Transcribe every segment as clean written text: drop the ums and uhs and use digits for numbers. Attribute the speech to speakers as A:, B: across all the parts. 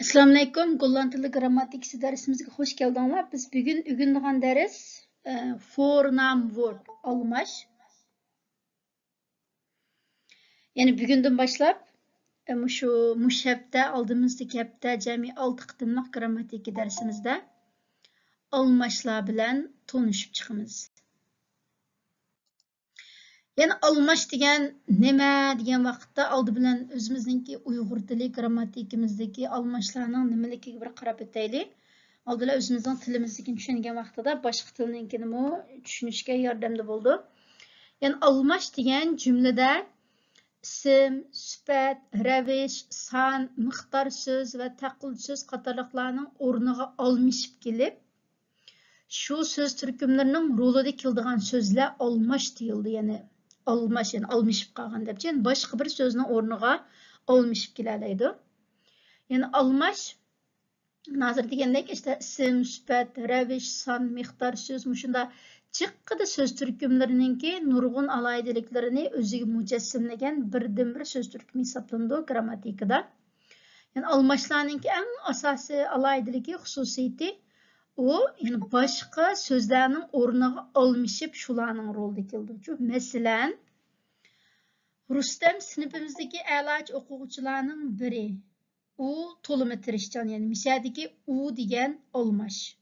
A: Assalamu alaykum. Golland tili grammatikasi darsimizga xush keldinglar. Biz bugun o'rganadigan dars for noun word almash. Ya'ni bugundan boshlab shu hafta oldimizdagi hafta jami 6 qitimliq grammatika darsimizda almashlar bilan tanishib chiqamiz. Yani almash degan nima degan vaqtda oldi bilan o'zimizningki Uyg'ur tili grammatikamizdagi almashlarning nimaligiga bir qarab o'taylik. Aldılar özümüzün tilimizdeki düşüngen vaxtıda başqa tilininkini düşünüşke yardımcı oldu. Yani almaş degan cümlede isim, sübət, rəviş, san, miqdar söz ve taqil söz qatarlıqlarının ornuğa almışıp gelip, şu söz türkümlerinin rolüde kildiğen sözler almaş deyildi. Yani almaş, yani almışıp qalğan dep. Yani başqa bir sözün ornuğa almışıp gelərleydi. Yani almaş Nazır degandek işte isim, sübət, rəviş, san, miqdar söz muşunda çıqqıda söz türkümlerininki nurgun alaydiliklerini özüge mücessimlegen birden-bir söz türkümü hesaplandı grammatikada. Yani almaşlarınki en asası alaydiliki hususiyeti o yani başka sözlerinin ornuğa almışıp şularının rolü kildi. Mesela Rustem sınıfımızdaki a'laç okuguçularının biri. U toluma tirishchan, yani mishadagi u degan almash.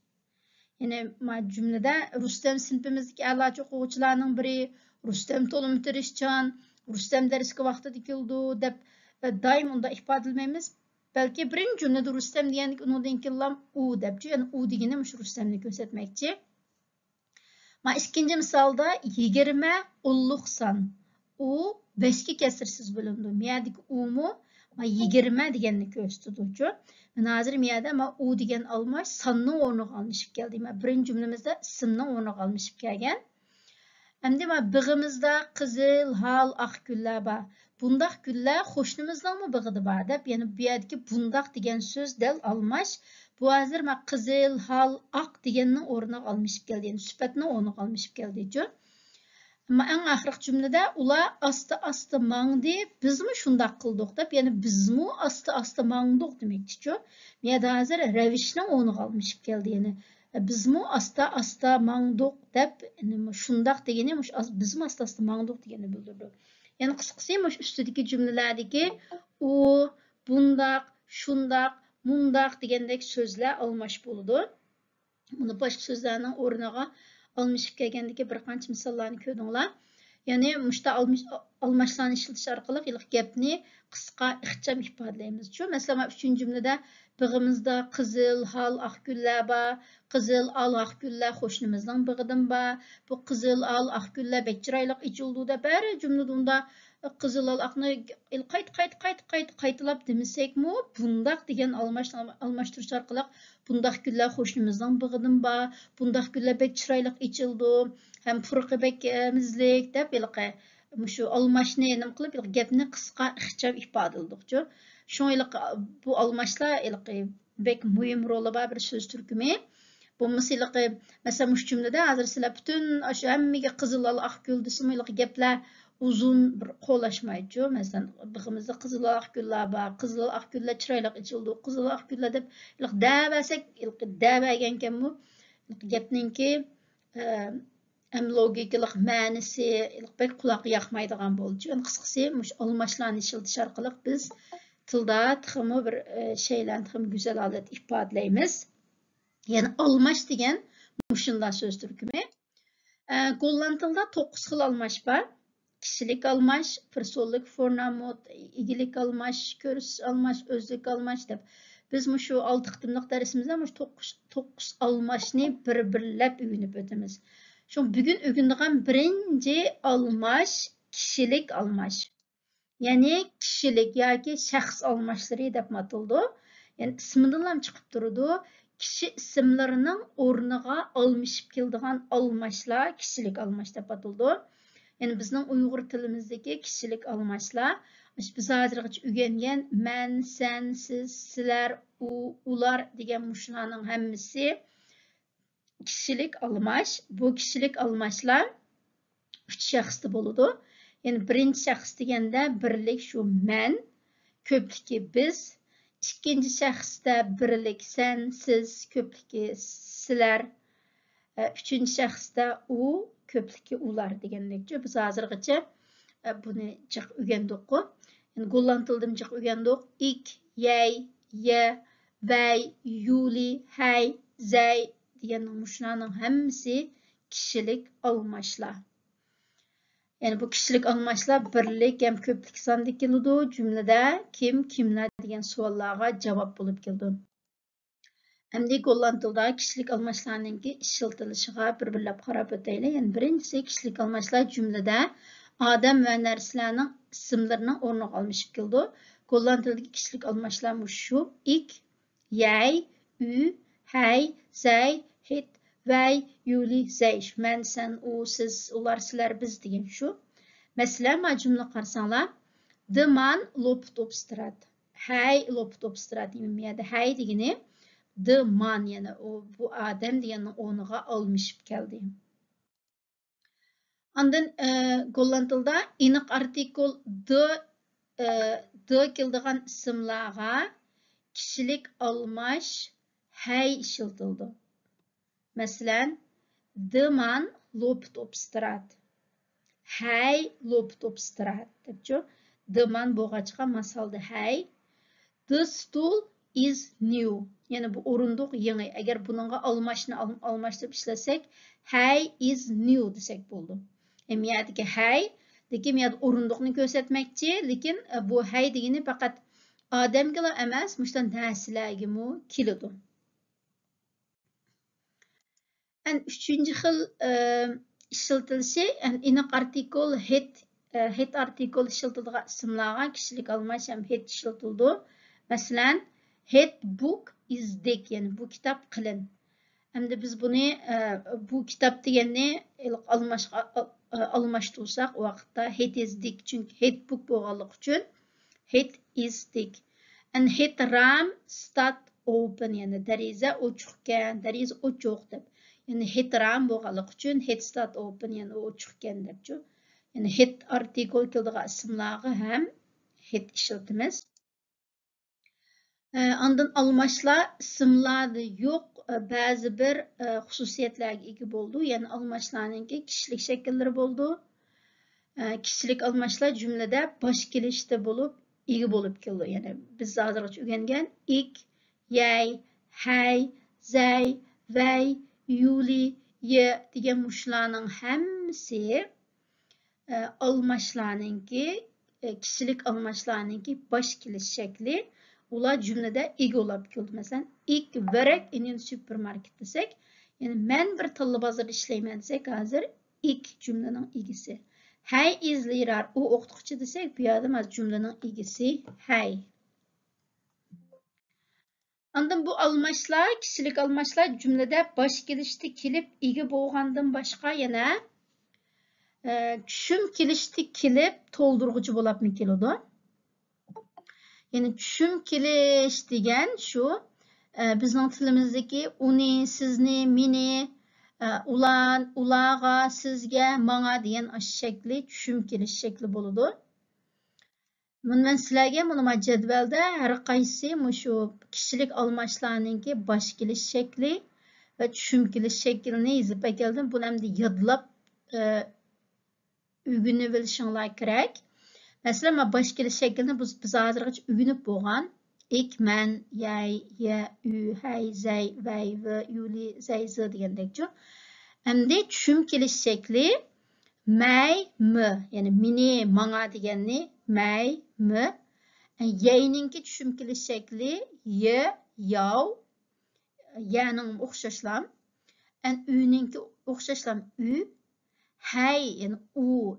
A: Yani cümlede Rustem sinfimizdagi a'lochi o'quvchilarning biri, Rustem toluma tirishchan, Rustem darsga vaqtida keldi deb doim unda ifodalaymiz. Balki birinchi cümlede Rustem degan undan keyin u deb, yani u degani mush Rustemni ko'rsatmoqchi. Ikkinchi misolda 20 ulluq son. U 5 ga kasrsiz bo'lindi. Miyadagi u mu 20 deganni ko'rsatuvchi. Hozir miyada u degan almash sonning o'rniga almashib keldi. Birinchi jumlamizda ismning o'rniga almashib kelgan. Endi big'imizda qizil, hal, oq gullar bor. Bundaq gullar qo'shnimizning big'ida bor deb, ya'ni bu yerdagi bundaq degan so'z dal almash. Bu hozir qizil, hal, oq deganning o'rniga almashib keldi. Yani sifatning o'rniga almashib keldi. Ama en ahirki cümlede ular asta mangdi, biz mi şundak kıldık dep, yani biz mi asta mangdık demekçi. Ya da hazır revişine onu kalmışıp geldi, yani biz mi asta mangdık dep, yani şundak degeni biz mi asta mangdık degeni bildirdi. Yani kısacası üstündeki cümlelerdeki u, bundak, şundak, mundak degendeki sözler almış buldu. Bunu başka sözlerinin ornağa almışıp kelgendeki bir qancha misollarni ko'rdinglar. Yani muşta almaşlarni işletish orqali gapni qisqa ixcham ifodalaymiz. Mesela 3-cü cümlede big'imizda qizil, hal, oq gullar bor. Qizil, al, oq gullar qo'shnimizning big'idan bor. Bu qizil, al, oq gullar bek chiroyli ichildi deb bari jumlada unda qizil, al, oqni qaytalab demasakmi, bundaq degan almashtirish orqali bundaq gullar qo'shnimizning big'idan bor. Bundaq gullar bek chiroyli ichildi. Hem purqi bek mizlik deb şu almaşni nima qilib gapni qisqa ixcham ifodaladik. Shunga bu almaşlar bek muhim roli bor bir so'z turkumi. Bu mesela mush cümlede hozir sizlar butun shu hammaga qizil al oq gul desam gaplar uzun bir qo'llashmaydi. Mesela big'imizda qizil oq gullar bor, qizil oq gullar chiroyli ichildi, qizil oq gullar deb davasak davagankanmi gapninki hem logikalik ma'nisi pek quloqqa yoqmaydigan bo'ldi. Yani qisqasi mush almashlarni ishlatish orqali biz tilda tixmi bir şeylarni tixmi go'zal holat ifodalaymiz. Yani almash degan mushunday so'z turkumi. Golland tilida 9 xil almash bor. Kishilik almash, personlik fornamot, igilik almash, ko'rs almash, o'zlik almash deb. Biz shu 6 qitimliq darsimizda 9 almashni bir-birlab o'rganib o'tamiz. Bugün o'rganadigan birinchi almash kishilik almash. Yani kishilik yoki shaxs almashlari deb ataldi. Yani ismidan ham chiqib turadi. Kishi ismlarining o'rniga almashib keladigan almashlar kishilik almash deb ataldi. Yani bizning Uyg'ur tilimizdagi kishilik almashlar biz hozirgacha o'rgangan men, sen, siz, sizlar, u, ular degan mushlarning hammasi kişilik almaş. Bu kişilik almaşlar 3 şəxsdə boludu. Yani birinci şəxs degəndə birlik şu mən, köplüki biz, İkinci şəxsdə birlik sen, siz, köplüki sizlər. Üçüncü şəxsdə u, köplüki ular degəndəkcə. Biz hazırgıca bunu cıq öyrəndik. Yani Golland tildim cıq öyrəndik. Ik, yey, ye, vey, yuli, hey, zey degen muşularning hammasi kişilik almashlar. Yani bu kişilik almashlar birlik hem köplik sonda keladi. Cümlede kim, kimler degan savollarga javob bo'lib keldi. Endi Golland tilida kişilik almashlarninki ishiltilishiga bir-birlab qarab o'taylik. Yani birinchisi kişilik almashlar cümlede odam va narsalarning ismlarining o'rniga almashib keldi. Golland tilidagi kişilik almashlar shu: ik, yey, ü, hey, zey, hit, vey, yuli, zey. Men, sen, u, siz, ular, sizler, biz degan shu. Mesela ma cümle qarasanglar, de man lopit opstrat. Hey lopit opstrat deyilmaydi. Hey degani de man, yani bu adam deganning o'rniga almashib keldi. Ondan Golland tilida aniq artikul de keldigan ismlarga kişilik almash hey ishiltildi. Masalan, de man lopit opstrat. Hey lopit opstrat debchu. De man bo'g'achqa masalda hey. The stool is new. Yani bu o'rindiq yangi. Agar buningga almashtirib ishlasak, hey is new desek bo'ldi. Emiyadagi hey lekin miyad o'rindiqni ko'rsatmoqchi, lekin bu hey degani faqat odamga emas, mushtan narsalarga mu keladi. And üçüncü xil ishiltilishi aniq artikul hit artikul ishiltiladigan ismlarga kişilik almash ham hit ishiltildi. Masalan, hit book is thick, yani bu kitap qalin. Hamda biz buni bu kitap deganni almashtirsak, o vaqtda hit is thick, chunki hit book bo'lganligi uchun hit is thick. And hit ram start open, yani dariza ochiqkan, dariza ochiq deb. Yani hit ram bo'lganligi uchun hit start open, yani ochiqkan debchu. Yani hit artikul keldigan ismlarga ham hit ishlatamiz. Ondan almashlar ismlarda yo'q, ba'zi bir xususiyatlarga ega bo'ldi. Yani almashlarninki kishilik shakllari bo'ldi. Kishilik almashlar jumlada bosh kelishda bo'lib, ega bo'lib keldi. Yani biz hozirgacha o'rgangan ik, yey, hey, zey, vey, yuli, ye degan mushlarning hammasi almashlarninki kishilik almashlarninki bosh kelish shakli. Ular cümlede ega olab keldi. Mesela, ik work in a supermarket desek, yani men bir tilla bozorda ishlayman desek, hozir ik cümlenin egisi. Hey is leader, u o'qituvchi desek, bu yerda cümlenin egisi hey. Ondan bu almashlar, kishilik almashlar cümlede bosh kelishda kelib ega bo'lgandan boshqa yana tushum kelishda kelib to'ldirg'uchi bo'lib keladi. Yani tushum kelish degan shu bizning tilimizdagi uni, sizni, meni, ularga, sizga, menga degan shakli tushum kelish shakli bo'ladi. Men sizlarga mana jadvalda har qaysi shu kishilik almashlarninki bosh kelish shakli va tushum kelish shaklini yozib keldim. Buni ham yodlab o'rganib olishinglar kerak. Mesela bosh kelish shaklini biz hozirgacha o'rganib bo'lgan. Ik, men, yey, ye, ü, hey, zey, vey, v, yuli, zey, z degandekchu. Endi tushum kelish shakli may, mi, yani meni, menga deganni may, mi. Yeyninki tushum kelish shakli ye, yav, yaning o'xshashlam. Üninki o'xshashlam ü. Hey, yani u,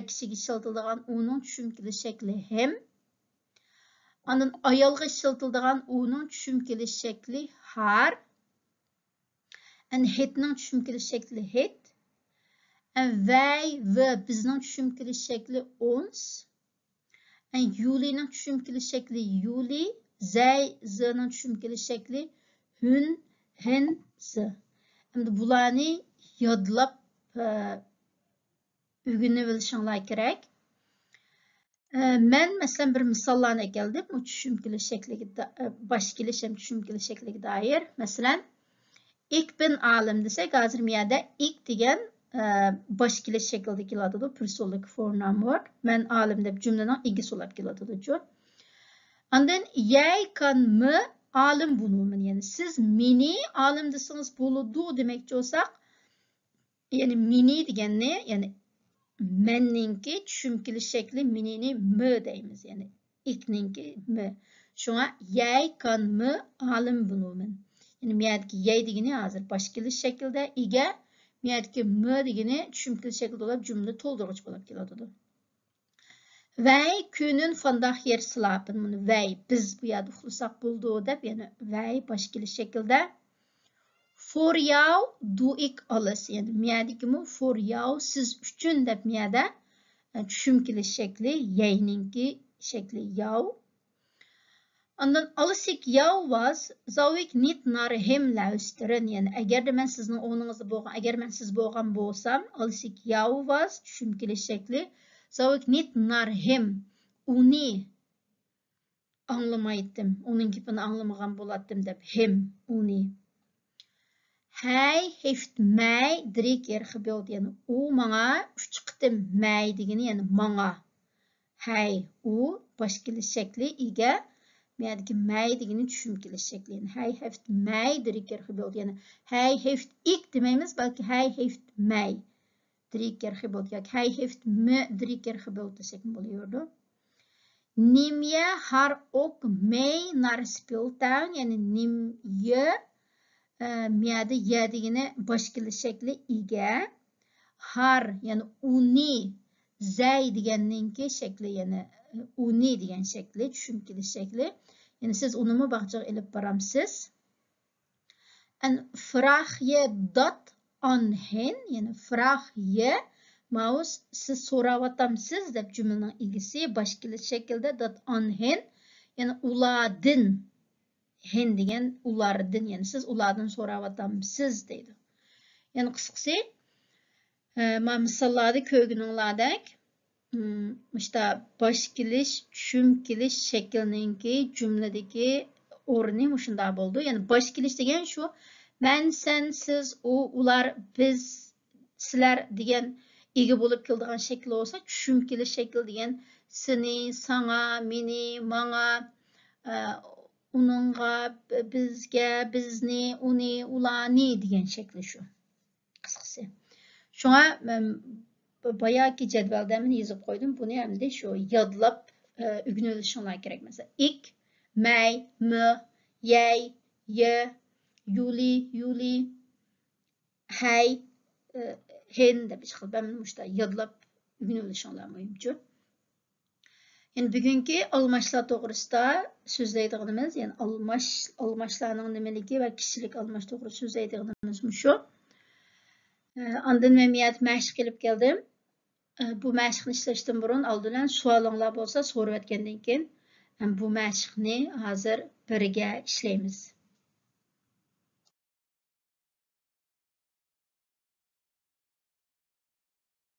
A: kishiga ishiltiladigan uning tushum kelish shakli hem. Ondan ayolga ishiltiladigan uning tushum kelish shakli har. Hitning tushum kelish shakli hit. Vey, v, bizning tushum kelish shakli ons. Yulining tushum kelish shakli yuli. Zey, zning tushum kelish shakli hun, hin, z. Endi bularni yodlab o'rganib olishinglar kerak. Men mesela bir misallarına geldim. O tushunkilik şekliga, baş kelish ham tushunkilik şekliga doir. Mesela ik bin alim desek, hozir bu yerda ik degan baş kelish shaklida keladi. Plural form bor. Men alim deb jumlaning igisi bo'lib keladi. Ondan jij kan me alim bulumen. Yani siz meni alim desangiz bo'ladi demoqchi bo'lsak, yani meni degan ne? Yani menninki tushunkilik shakli menini m deymiz. Yani ikninki m. Şuna jij kan me alim bulumen. Yani bu yerdeki jij degani hozir baş kelish shaklida, ega bu yerdeki m degani tushunkilik shaklida bo'lib jumla to'ldiruvchi bo'lib keladi. Wij kunnen vandaag hier slapen. Wij, biz bu yerda uxlasak bo'ldi deb, yani wij baş kelish shaklida. For jou doe ik alles. Yani bu yerdeki mu for jou siz uchun deb bu yerda tushunkilik shakli jijninki shakli jou. Ondan als ik jou was, zou ik niet naar hem luisteren. Yani agar men sizning o'rningizda bo'lgan, agar men siz bo'lgan bo'lsam, als ik jou was tushunkilik shakli, zou ik niet naar hem, uni anlamaydım, onun gapini anlamagan bo'lardim deb, hem, uni. Hij heeft mij 3 keer gebeld. Yani u manga 3 qitim mij degani, yani manga. Hij, u baş kelish shakli ega, merdeki mij degani tushunkilik shakli. Yani hij heeft mij 3 keer gebeld. Yani hij heeft ik demaymiz, balki hij heeft mij 3 keer gebeld. Yani hij heeft me 3 keer gebeld desek bo'layordu. Neem je haar ook mee naar speeltuin? Yani neem je miyada ya degani baş kelish shakli ega. Har yani uni zay deganninki shakli, yani uni degan shakli tushunkilik shakli. Yani siz unimi bog'chaga ilib boramsiz. En vraag je dat aan hen? Yani vraag je maus siz so'ravatamsiz deb jumlaning egisi baş kelish shaklida dat aan hen, yani ulardan. Hen degan ulardan, yani siz ulardan so'ravatamsiz deydi. Yani qisqasi men misollarda ko'rganinglardek, işte baş kelish, tushum kelish shaklininki jumladagi o'rni shunday bo'ldi. Yani baş kelish degan shu men, sen, siz, u, ular, biz, sizlar degan ega bo'lib keladigan shakli bo'lsa, tushum kelish shakli degan seni, sana, meni, manga, uningga, bizga, bizni, uni, ularni degan shakli shu. Qisqasi. Shunga bayaki jadvalda men yozib qo'ydim. Buni hamda shu yodlab o'rganishinglar kerak. Mesela ik, mij, me, jij, je, jullie, jullie, hij, hen deb chiqib, men mushta yodlab o'rganishinglar muhimchu. Yani bugungi almashlar to'g'risida so'zlaydiganimiz, yani almashlarning nimaligi va kishilik almash to'g'risida so'zlaydiganimiz shu. Ondan men mashq qilib keldim. Bu mashqni ishlashdan burun oldindan savolinglar bo'lsa so'rab o'tgandan keyin bu mashqni hozir birga ishlaymiz.